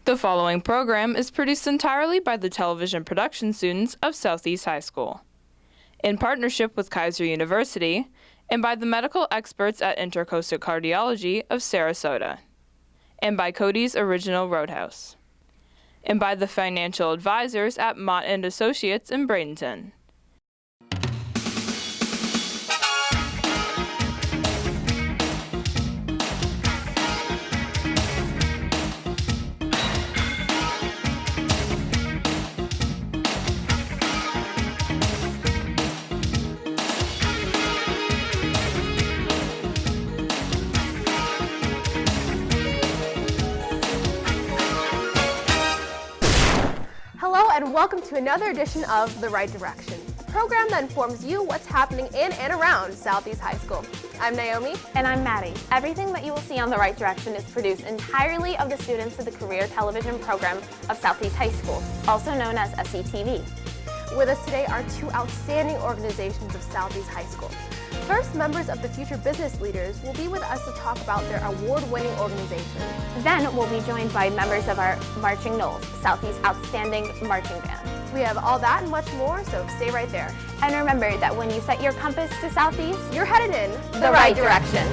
The following program is produced entirely by the television production students of Southeast High School, in partnership with Kaiser University, and by the medical experts at Intercoastal Cardiology of Sarasota, and by Cody's Original Roadhouse, and by the financial advisors at Motton Associates in Bradenton. Hello and welcome to another edition of The Right Direction, a program that informs you what's happening in and around Southeast High School. I'm Naomi. And I'm Maddie. Everything that you will see on The Right Direction is produced entirely of the students of the Career Television Program of Southeast High School, also known as SCTV. With us today are two outstanding organizations of Southeast High School. First, members of the Future Business Leaders will be with us to talk about their award-winning organization. Then we'll be joined by members of our Marching Knolls, Southeast Outstanding Marching Band. We have all that and much more, so stay right there. And remember that when you set your compass to Southeast, You're headed in the right direction.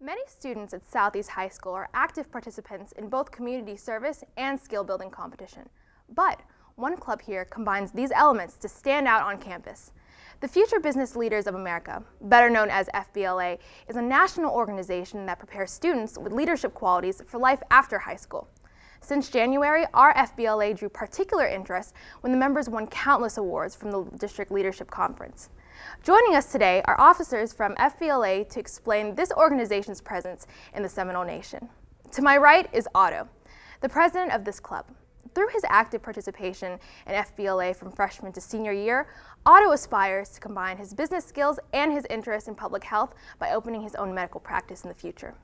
Many students at Southeast High School are active participants in both community service and skill-building competition. But one club here combines these elements to stand out on campus. The Future Business Leaders of America, better known as FBLA, is a national organization that prepares students with leadership qualities for life after high school. Since January, our FBLA drew particular interest when the members won countless awards from the District Leadership Conference. Joining us today are officers from FBLA to explain this organization's presence in the Seminole Nation. To my right is Otto, the president of this club. Through his active participation in FBLA from freshman to senior year, Otto aspires to combine his business skills and his interest in public health by opening his own medical practice in the future.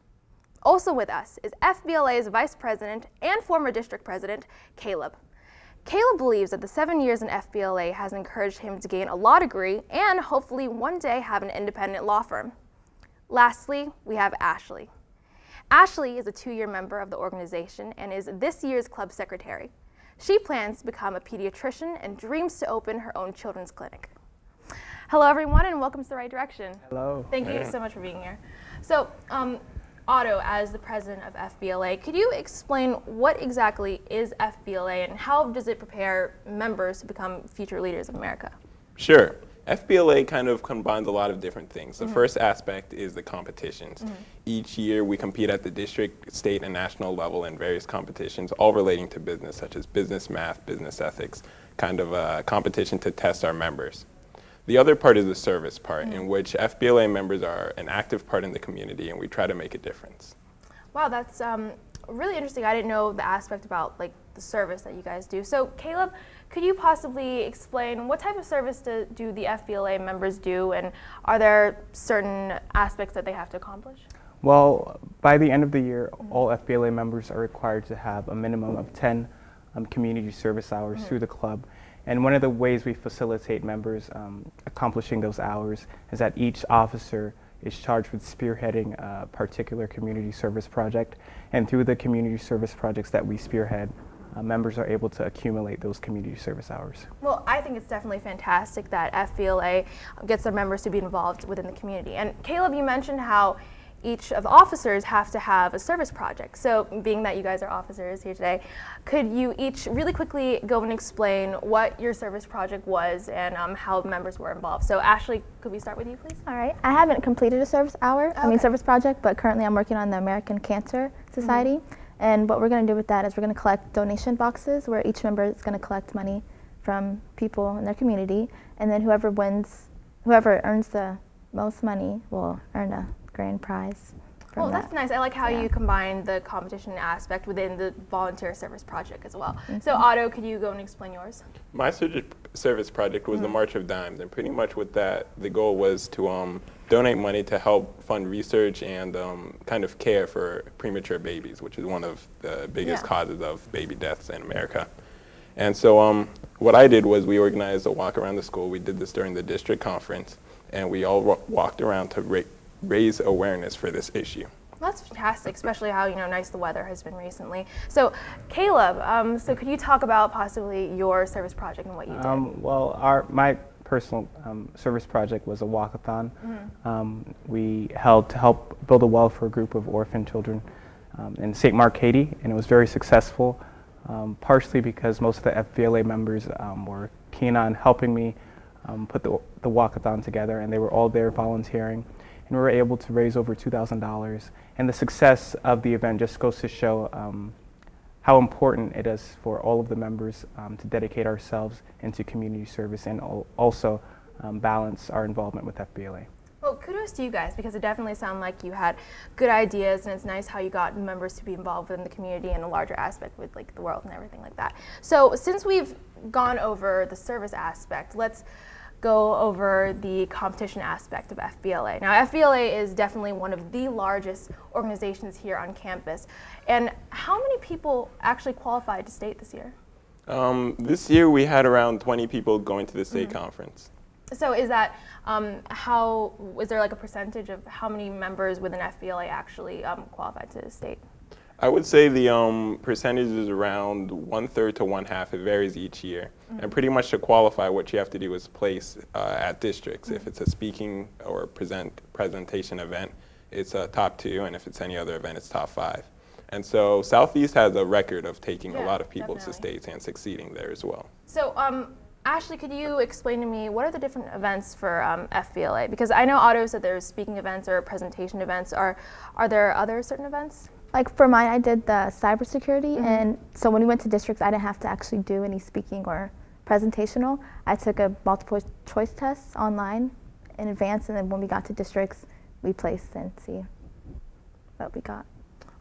Also with us is FBLA's vice president and former district president, Caleb. Caleb believes that the 7 years in FBLA has encouraged him to gain a law degree and hopefully one day have an independent law firm. Lastly, we have Ashley. Ashley is a 2-year member of the organization and is this year's club secretary. She plans to become a pediatrician and dreams to open her own children's clinic. Hello everyone and welcome to The Right Direction. Hello. Thank you so much for being here. So, Otto, as the president of FBLA, could you explain what exactly is FBLA and how does it prepare members to become future leaders of America? Sure. FBLA kind of combines a lot of different things. The first aspect is the competitions. Each year we compete at the district, state, and national level in various competitions, all relating to business, such as business math, business ethics, kind of a competition to test our members. The other part is the service part, in which FBLA members are an active part in the community and we try to make a difference. Wow, that's really interesting. I didn't know the aspect about the service that you guys do. So Caleb, could you possibly explain what type of service do the FBLA members do, and are there certain aspects that they have to accomplish? Well, by the end of the year, all FBLA members are required to have a minimum of 10 community service hours through the club. And one of the ways we facilitate members accomplishing those hours is that each officer is charged with spearheading a particular community service project. And through the community service projects that we spearhead, members are able to accumulate those community service hours. Well, I think it's definitely fantastic that FBLA gets their members to be involved within the community. And Caleb, you mentioned how each of the officers have to have a service project. So being that you guys are officers here today, could you each really quickly go and explain what your service project was and how members were involved? So Ashley, could we start with you, please? All right. I haven't completed a service service project, but currently I'm working on the American Cancer Society. And what we're going to do with that is we're going to collect donation boxes where each member is going to collect money from people in their community, and then whoever earns the most money will earn a grand prize. Well, that's nice. I like how you combine the competition aspect within the volunteer service project as well. So Otto, could you go and explain yours? My service project was the March of Dimes, and pretty much with that, the goal was to donate money to help fund research and kind of care for premature babies, which is one of the biggest causes of baby deaths in America. And so what I did was we organized a walk around the school. We did this during the district conference, and we all walked around to raise awareness for this issue. That's fantastic, especially how nice the weather has been recently. So Caleb, so could you talk about possibly your service project and what you did? Well, my personal service project was a walkathon. We held to help build a well for a group of orphan children in St. Mark, Haiti, and it was very successful, partially because most of the FBLA members were keen on helping me put the walkathon together, and they were all there volunteering. And we were able to raise over $2,000. And the success of the event just goes to show how important it is for all of the members to dedicate ourselves into community service and also balance our involvement with FBLA. Well, kudos to you guys, because it definitely sounded like you had good ideas, and it's nice how you got members to be involved within the community in a larger aspect with like the world and everything like that. So since we've gone over the service aspect, let's go over the competition aspect of FBLA. Now, FBLA is definitely one of the largest organizations here on campus. And how many people actually qualified to state this year? This year we had around 20 people going to the state conference. So is that, is there like a percentage of how many members within FBLA actually qualified to state? I would say the percentage is around 1/3 to 1/2. It varies each year. And pretty much to qualify, what you have to do is place at districts. If it's a speaking or presentation event, it's a top 2, and if it's any other event, it's top 5. And so Southeast has a record of taking a lot of people to states and succeeding there as well. So Ashley, could you explain to me what are the different events for FBLA? Because I know Otto said there's speaking events or presentation events. Are there other certain events? Like for mine, I did the cybersecurity, and so when we went to districts, I didn't have to actually do any speaking or presentational. I took a multiple choice test online in advance, and then when we got to districts, we placed and see what we got.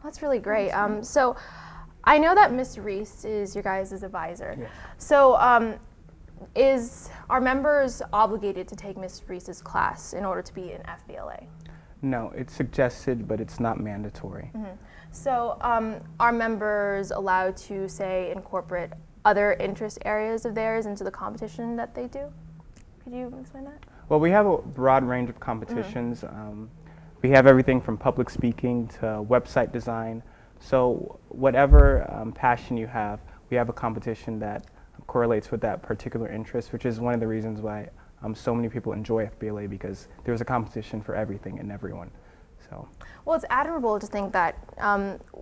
That's really great. So I know that Miss Reese is your guys' advisor. Yeah. So are members obligated to take Miss Reese's class in order to be in FBLA? No, it's suggested, but it's not mandatory. So are members allowed to, say, incorporate other interest areas of theirs into the competition that they do? Could you explain that? Well, we have a broad range of competitions. We have everything from public speaking to website design. So whatever passion you have, we have a competition that correlates with that particular interest, which is one of the reasons why so many people enjoy FBLA, because there's a competition for everything and everyone. So. Well, it's admirable to think that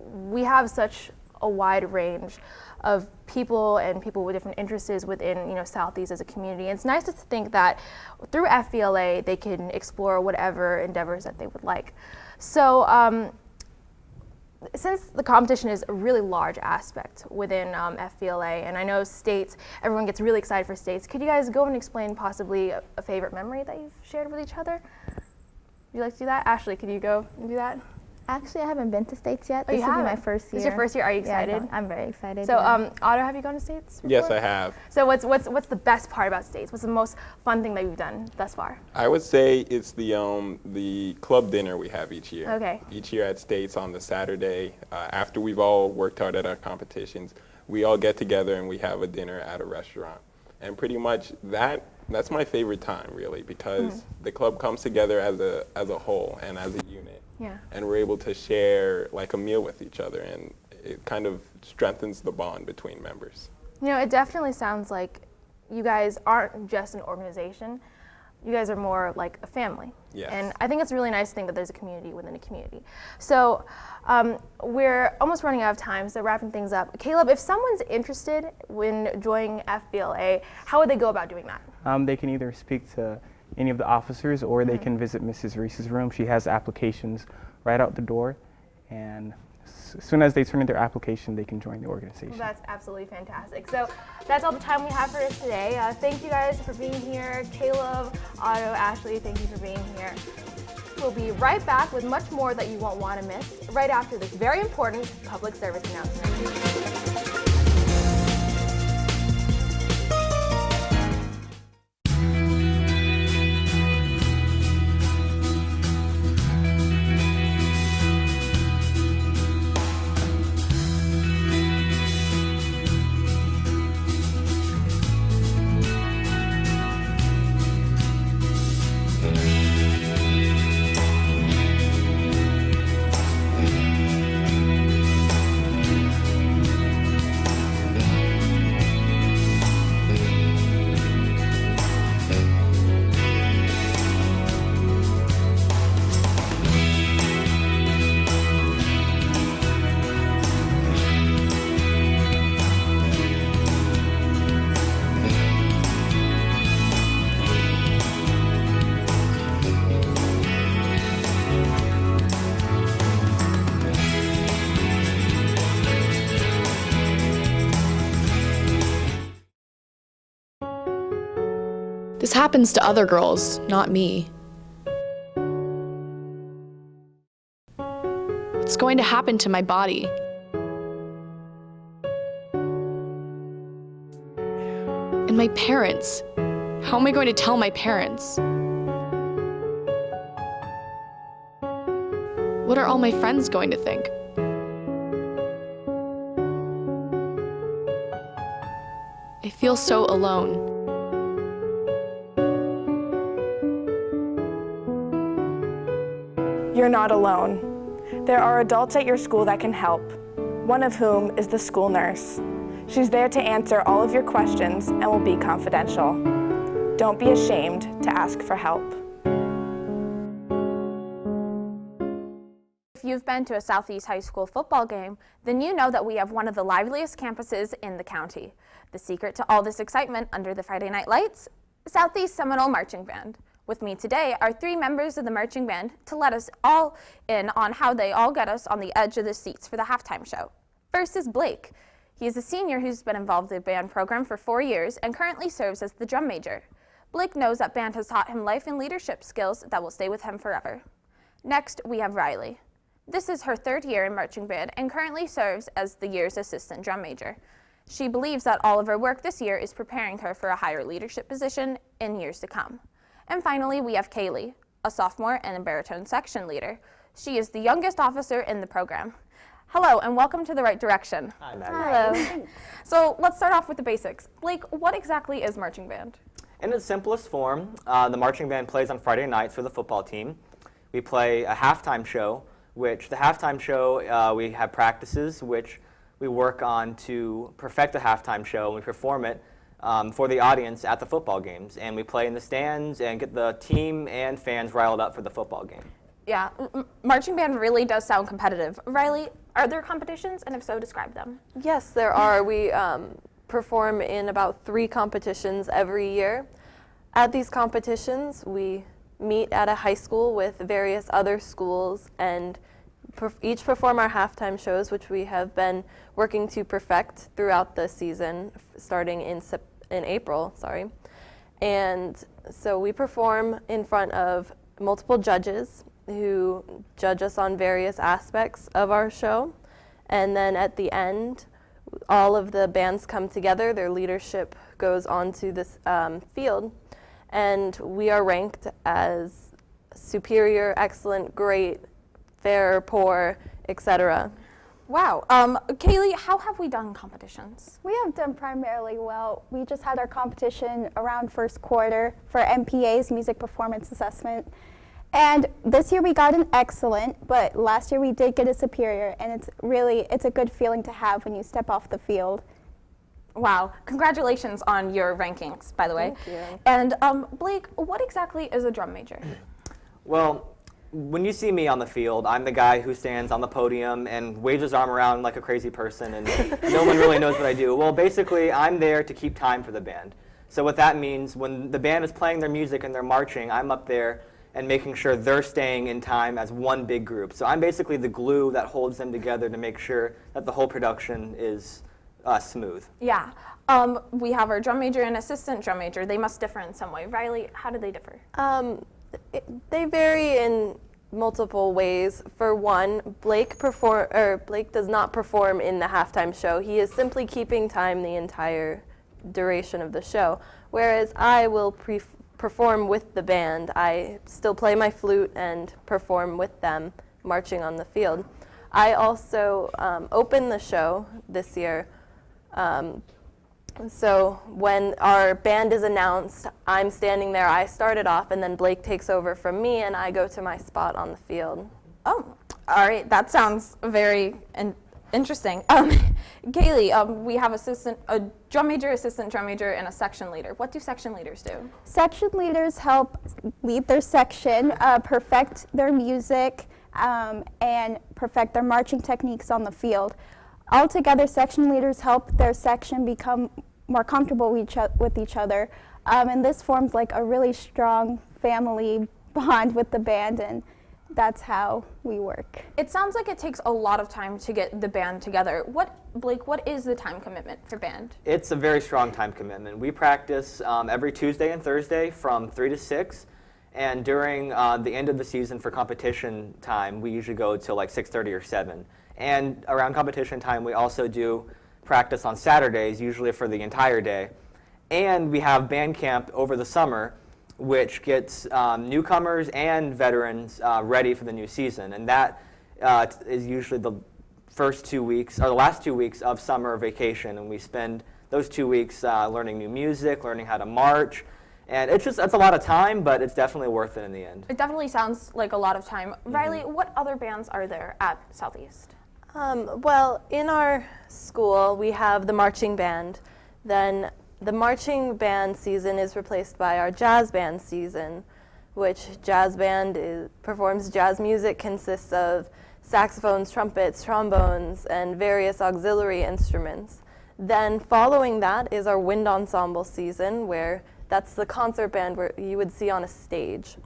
we have such a wide range of people and people with different interests within Southeast as a community. And it's nice to think that through FBLA they can explore whatever endeavors that they would like. So since the competition is a really large aspect within FBLA, and I know states, everyone gets really excited for states, could you guys go and explain possibly a favorite memory that you've shared with each other? Would you like to do that? Ashley, could you go and do that? Actually, I haven't been to states yet. Oh, this will be my first year. This is your first year. Are you excited? Yeah, I'm very excited. So, Otto, have you gone to states before? Yes, I have. So what's the best part about states? What's the most fun thing that you've done thus far? I would say it's the club dinner we have each year. Okay. Each year at States on the Saturday, after we've all worked hard at our competitions, we all get together and we have a dinner at a restaurant. And pretty much that's my favorite time, really, because the club comes together as a whole and as a unit. Yeah. And we're able to share like a meal with each other, and it kind of strengthens the bond between members. It definitely sounds like you guys aren't just an organization, you guys are more like a family. Yes. And I think it's a really nice thing that there's a community within a community. So we're almost running out of time, so wrapping things up. Caleb, if someone's interested in joining FBLA, how would they go about doing that? They can either speak to any of the officers or they can visit Mrs. Reese's room. She has applications right out the door, and as soon as they turn in their application, they can join the organization. Well, that's absolutely fantastic. So that's all the time we have for today. Thank you guys for being here. Caleb, Otto, Ashley, thank you for being here. We'll be right back with much more that you won't want to miss right after this very important public service announcement. This happens to other girls, not me. What's going to happen to my body? And my parents? How am I going to tell my parents? What are all my friends going to think? I feel so alone. You're not alone. There are adults at your school that can help, one of whom is the school nurse. She's there to answer all of your questions and will be confidential. Don't be ashamed to ask for help. If you've been to a Southeast High School football game, then you know that we have one of the liveliest campuses in the county. The secret to all this excitement under the Friday night lights, Southeast Seminole Marching Band. With me today are 3 members of the marching band to let us all in on how they all get us on the edge of the seats for the halftime show. First is Blake. He is a senior who's been involved in the band program for 4 years and currently serves as the drum major. Blake knows that band has taught him life and leadership skills that will stay with him forever. Next, we have Riley. This is her 3rd year in marching band and currently serves as the year's assistant drum major. She believes that all of her work this year is preparing her for a higher leadership position in years to come. And finally, we have Kaylee, a sophomore and a baritone section leader. She is the youngest officer in the program. Hello, and welcome to The Right Direction. Hi, Maddie. Hello. So let's start off with the basics. Blake, what exactly is marching band? In its simplest form, the marching band plays on Friday nights for the football team. We play a halftime show, which the halftime show, we have practices, which we work on to perfect the halftime show, and we perform it for the audience at the football games, and we play in the stands and get the team and fans riled up for the football game. Yeah, marching band really does sound competitive. Riley, are there competitions, and if so, describe them? Yes, there are. We perform in about 3 competitions every year. At these competitions, we meet at a high school with various other schools and each perform our halftime shows, which we have been working to perfect throughout the season, starting in April. And so we perform in front of multiple judges who judge us on various aspects of our show. And then at the end, all of the bands come together, their leadership goes onto this field, and we are ranked as superior, excellent, great, fair, poor, etc. Wow. Kaylee, how have we done competitions? We have done primarily well. We just had our competition around first quarter for MPA's Music Performance Assessment. And this year we got an excellent, but last year we did get a superior, and it's a good feeling to have when you step off the field. Wow, congratulations on your rankings, by the way. Thank you. And Blake, what exactly is a drum major? Well, when you see me on the field, I'm the guy who stands on the podium and waves his arm around like a crazy person, and no one really knows what I do. Well, basically, I'm there to keep time for the band. So what that means, when the band is playing their music and they're marching, I'm up there and making sure they're staying in time as one big group. So I'm basically the glue that holds them together to make sure that the whole production is smooth. Yeah. We have our drum major and assistant drum major. They must differ in some way. Riley, how do they differ? They vary in multiple ways. For one, Blake does not perform in the halftime show. He is simply keeping time the entire duration of the show, whereas I will perform with the band. I still play my flute and perform with them, marching on the field. I also open the show this year. So when our band is announced, I'm standing there, I start it off, and then Blake takes over from me, and I go to my spot on the field. Oh, all right, that sounds very interesting. Kaylee, we have a drum major, assistant drum major, and a section leader. What do section leaders do? Section leaders help lead their section, perfect their music, and perfect their marching techniques on the field. Altogether, section leaders help their section become more comfortable with each other, and this forms like a really strong family bond with the band, and that's how we work. It sounds like it takes a lot of time to get the band together. Blake, what is the time commitment for band? It's a very strong time commitment. We practice every Tuesday and Thursday from 3 to 6, and during the end of the season for competition time, we usually go till like 6:30 or 7. And around competition time, we also do practice on Saturdays, usually for the entire day. And we have band camp over the summer, which gets newcomers and veterans ready for the new season. And that is usually the first 2 weeks, or the last 2 weeks of summer vacation. And we spend those 2 weeks learning new music, learning how to march. And it's a lot of time, but it's definitely worth it in the end. It definitely sounds like a lot of time. Riley, what other bands are there at Southeast? Well, in our school, we have the marching band. Then the marching band season is replaced by our jazz band season, which jazz band performs jazz music, consists of saxophones, trumpets, trombones, and various auxiliary instruments. Then following that is our wind ensemble season, where that's the concert band where you would see on a stage.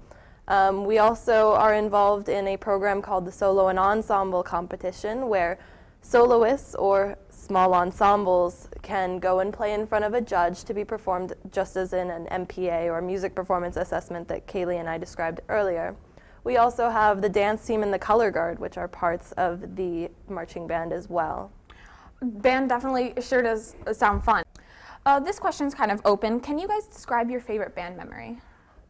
We also are involved in a program called the Solo and Ensemble Competition, where soloists or small ensembles can go and play in front of a judge to be performed just as in an MPA or music performance assessment that Kaylee and I described earlier. We also have the dance team and the color guard, which are parts of the marching band as well. Band definitely sure does sound fun. This question's kind of open. Can you guys describe your favorite band memory?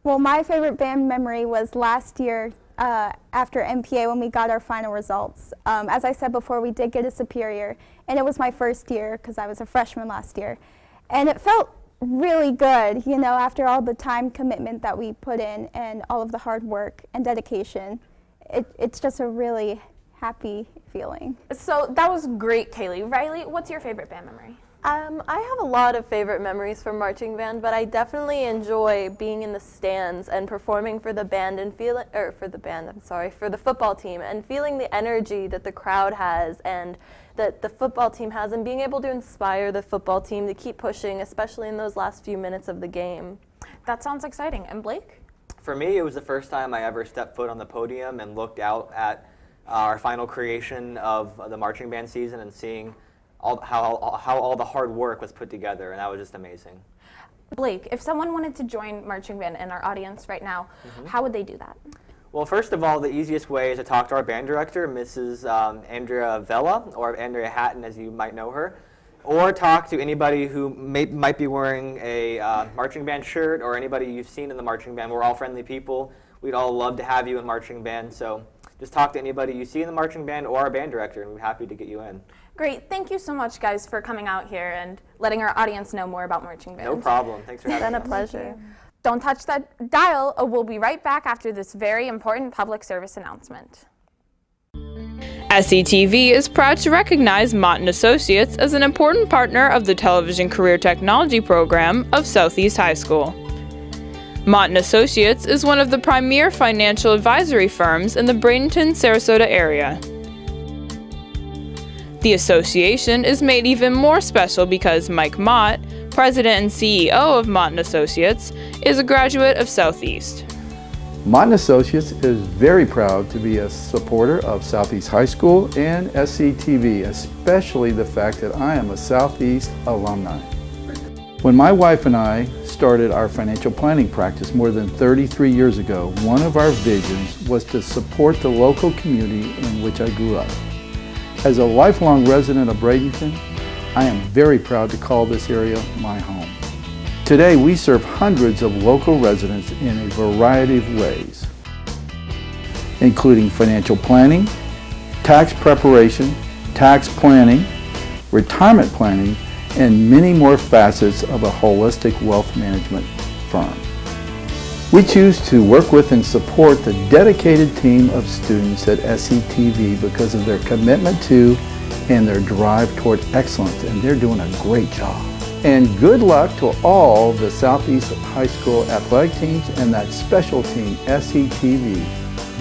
Well, my favorite band memory was last year after MPA when we got our final results. As I said before, we did get a superior, and it was my first year because I was a freshman last year. And it felt really good, you know, after all the time commitment that we put in and all of the hard work and dedication. It's just a really happy feeling. So that was great, Kaylee. Riley, what's your favorite band memory? I have a lot of favorite memories from marching band, but I definitely enjoy being in the stands and performing for the band and for the football team, and feeling the energy that the crowd has and that the football team has, and being able to inspire the football team to keep pushing, especially in those last few minutes of the game. That sounds exciting. And Blake? For me, it was the first time I ever stepped foot on the podium and looked out at our final creation of the marching band season and seeing how all the hard work was put together, and that was just amazing. Blake, if someone wanted to join marching band in our audience right now, how would they do that? Well, first of all, the easiest way is to talk to our band director, Mrs. Andrea Vella, or Andrea Hatton as you might know her, or talk to anybody who might be wearing a marching band shirt, or anybody you've seen in the marching band. We're all friendly people. We'd all love to have you in marching band, so just talk to anybody you see in the marching band or our band director, and we're happy to get you in. Great. Thank you so much, guys, for coming out here and letting our audience know more about marching band. No problem. Thanks for having us. It's been a pleasure. Don't touch that dial. We'll be right back after this very important public service announcement. SCTV is proud to recognize Motton Associates as an important partner of the Television Career Technology program of Southeast High School. Motton Associates is one of the premier financial advisory firms in the Bradenton-Sarasota area. The association is made even more special because Mike Mott, president and CEO of Motton Associates, is a graduate of Southeast. Motton Associates is very proud to be a supporter of Southeast High School and SCTV, especially the fact that I am a Southeast alumni. When my wife and I started our financial planning practice more than 33 years ago, one of our visions was to support the local community in which I grew up. As a lifelong resident of Bradenton, I am very proud to call this area my home. Today, we serve hundreds of local residents in a variety of ways, including financial planning, tax preparation, tax planning, retirement planning, and many more facets of a holistic wealth management firm. We choose to work with and support the dedicated team of students at SCTV because of their commitment to and their drive toward excellence, and they're doing a great job. And good luck to all the Southeast High School athletic teams and that special team, SCTV.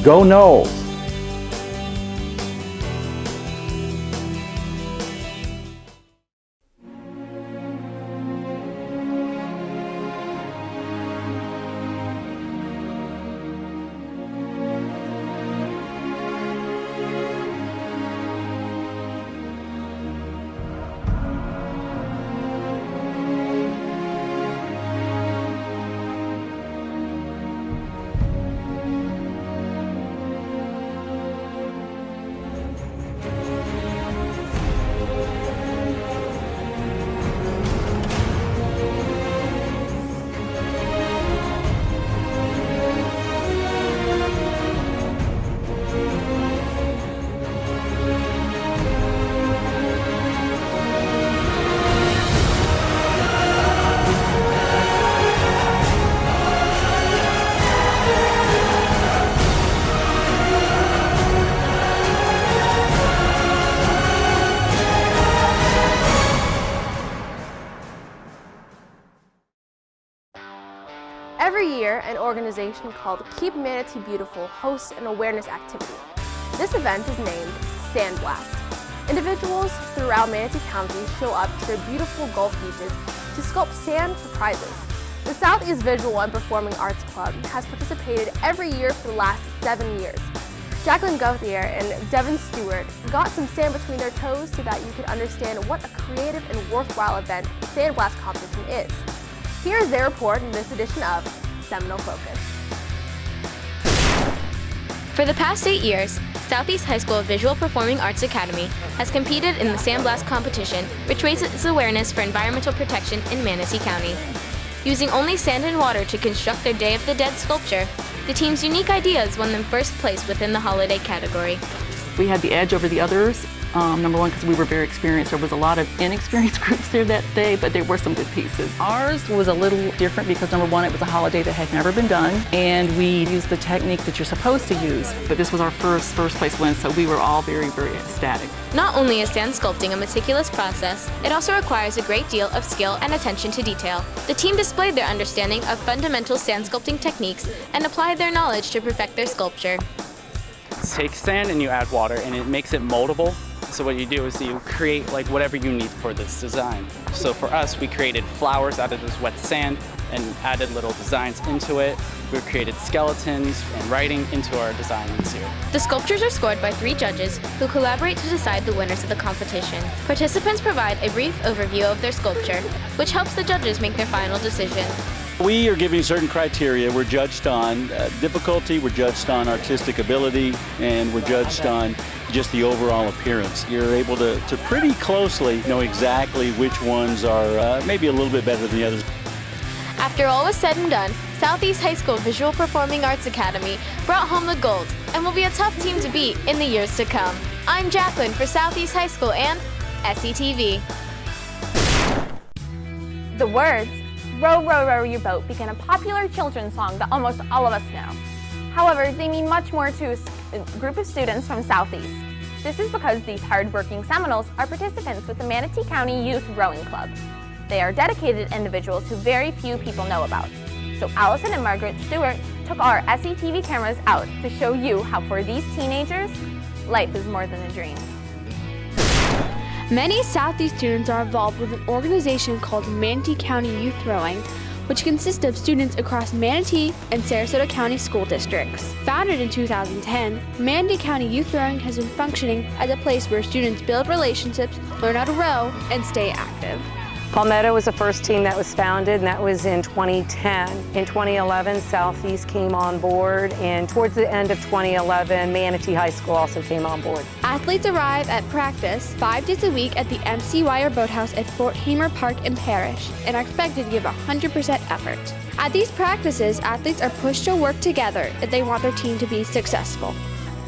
Go Noles! Every year, an organization called Keep Manatee Beautiful hosts an awareness activity. This event is named Sandblast. Individuals throughout Manatee County show up to their beautiful Gulf beaches to sculpt sand for prizes. The Southeast Visual and Performing Arts Club has participated every year for the last 7 years. Jacqueline Gauthier and Devin Stewart got some sand between their toes so that you could understand what a creative and worthwhile event the Sandblast competition is. Here is their report in this edition of Seminole Focus. For the past 8 years, Southeast High School Visual Performing Arts Academy has competed in the Sandblast competition, which raises awareness for environmental protection in Manatee County. Using only sand and water to construct their Day of the Dead sculpture, the team's unique ideas won them first place within the holiday category. We had the edge over the others, number one, because we were very experienced. There was a lot of inexperienced groups there that day, but there were some good pieces. Ours was a little different because, number one, it was a holiday that had never been done, and we used the technique that you're supposed to use. But this was our first place win, so we were all very, very ecstatic. Not only is sand sculpting a meticulous process, it also requires a great deal of skill and attention to detail. The team displayed their understanding of fundamental sand sculpting techniques and applied their knowledge to perfect their sculpture. Take sand and you add water, and it makes it moldable. So what you do is you create like whatever you need for this design. So for us, we created flowers out of this wet sand and added little designs into it. We created skeletons and writing into our designs here. The sculptures are scored by 3 judges who collaborate to decide the winners of the competition. Participants provide a brief overview of their sculpture, which helps the judges make their final decision. We are giving certain criteria. We're judged on difficulty, we're judged on artistic ability, and we're judged on just the overall appearance. You're able to pretty closely know exactly which ones are maybe a little bit better than the others. After all was said and done, Southeast High School Visual Performing Arts Academy brought home the gold and will be a tough team to beat in the years to come. I'm Jacqueline for Southeast High School and SCTV. The words, "Row, row, row your boat," became a popular children's song that almost all of us know. However, they mean much more to a group of students from Southeast. This is because these hard-working Seminoles are participants with the Manatee County Youth Rowing Club. They are dedicated individuals who very few people know about. So Allison and Margaret Stewart took our SETV cameras out to show you how for these teenagers, life is more than a dream. Many Southeast students are involved with an organization called Manatee County Youth Rowing, which consists of students across Manatee and Sarasota County school districts. Founded in 2010, Manatee County Youth Rowing has been functioning as a place where students build relationships, learn how to row, and stay active. Palmetto was the first team that was founded, and that was in 2010. In 2011, Southeast came on board, and towards the end of 2011, Manatee High School also came on board. Athletes arrive at practice 5 days a week at the MC Wire Boathouse at Fort Hamer Park in Parrish and are expected to give 100% effort. At these practices, athletes are pushed to work together if they want their team to be successful.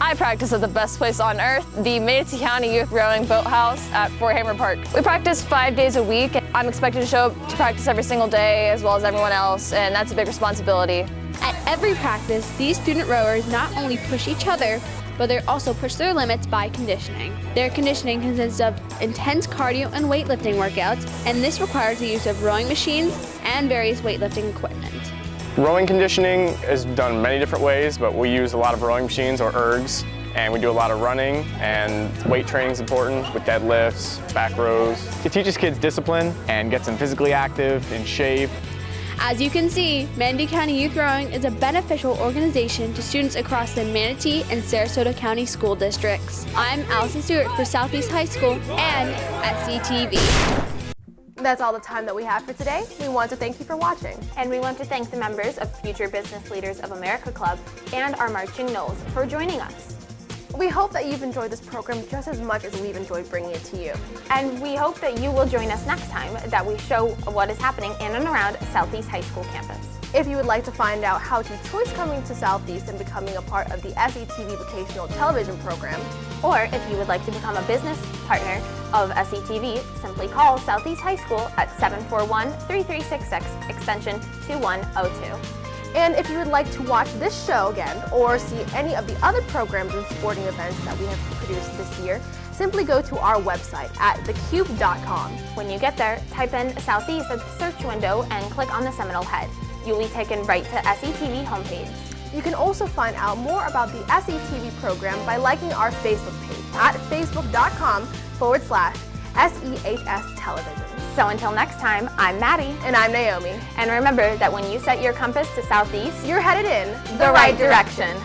I practice at the best place on earth, the Manatee County Youth Rowing Boathouse at Fort Hamer Park. We practice 5 days a week. I'm expected to show up to practice every single day as well as everyone else, and that's a big responsibility. At every practice, these student rowers not only push each other, but they also push their limits by conditioning. Their conditioning consists of intense cardio and weightlifting workouts, and this requires the use of rowing machines and various weightlifting equipment. Rowing conditioning is done many different ways, but we use a lot of rowing machines or ergs, and we do a lot of running, and weight training is important with deadlifts, back rows. It teaches kids discipline and gets them physically active, in shape. As you can see, Manatee County Youth Rowing is a beneficial organization to students across the Manatee and Sarasota County school districts. I'm Allison Stewart for Southeast High School and SETV. That's all the time that we have for today. We want to thank you for watching. And we want to thank the members of Future Business Leaders of America Club and our Marching Knolls for joining us. We hope that you've enjoyed this program just as much as we've enjoyed bringing it to you. And we hope that you will join us next time that we show what is happening in and around Southeast High School campus. If you would like to find out how to choose coming to Southeast and becoming a part of the SETV vocational television program, or if you would like to become a business partner of SETV, simply call Southeast High School at 741-3366 extension 2102. And if you would like to watch this show again or see any of the other programs and sporting events that we have produced this year, simply go to our website at thecube.com. When you get there, type in Southeast at the search window and click on the Seminole head. You'll be taken right to SETV homepage. You can also find out more about the SETV program by liking our Facebook page at facebook.com/SEHS television. So until next time, I'm Maddie. And I'm Naomi. And remember that when you set your compass to Southeast, you're headed in the right direction.